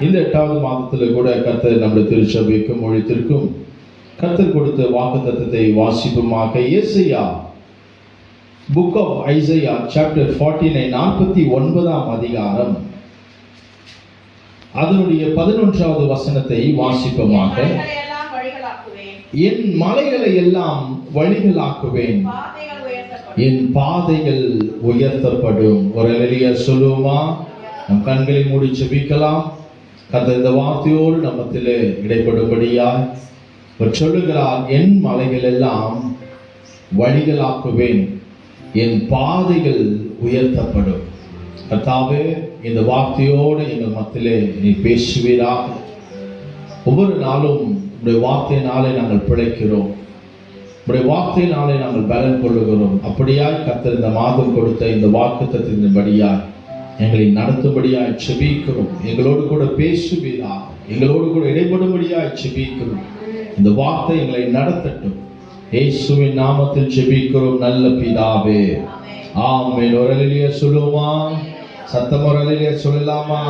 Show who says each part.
Speaker 1: இந்த 8வது மாதத்தில் கூட கர்த்தர் நம்முடைய திருச்சபைக்கும் மொழித்திற்கும் கர்த்தர் கொடுத்த வாக்குத்தத்தத்தை வாசிப்புமாக ஏசாயா புக் ஆஃப் ஐசையா சாப்டர் 49 49ஆம் அதிகாரம் அதனுடைய 11வது வசனத்தை வாசிப்பமாக. என் மலைகளை எல்லாம் வழிகளாக்குவேன், என் பாதைகள் உயர்த்தப்படும். ஒரு அல்லேலூயா சொல்லுவோமா? நம் கண்களை மூடி ஜெபிக்கலாம். கர்த்தர் இந்த வார்த்தையோடு நம்மத்திலே இடைப்படும்படியாய் அவர் சொல்லுகிறார், என் மலைகள் எல்லாம் வழிகளாக்குவேன், என் பாதைகள் உயர்த்தப்படும். கர்த்தாவே, இந்த வார்த்தையோடு எங்கள் மத்தியிலே நீ பேசுவீராக. ஒவ்வொரு நாளும் உடைய வார்த்தையினாலே நாங்கள் பிழைக்கிறோம், உடைய வார்த்தையினாலே நாங்கள் பலன் கொள்ளுகிறோம். அப்படியாய் கர்த்தர் இந்த மாதம் கொடுத்த இந்த வாக்குத்தத்தத்தின்படியாய் எங்களை நடத்தும்படியாய் ஜெபிக்கிறோம். எங்களோடு கூட பேசுவீராக, எங்களோடு கூட இடைப்படும்படியாய் ஜெபிக்கிறோம். இந்த வார்த்தை எங்களை நடத்தட்டும். இயேசுவின் நாமத்தில் ஜெபிக்கிறோம் நல்ல பிதாவே, ஆமென். ஒரு அல்லேலூயா சொல்லுவோமா? சத்தமா ஒரு அல்லேலூயா சொல்லலாமா?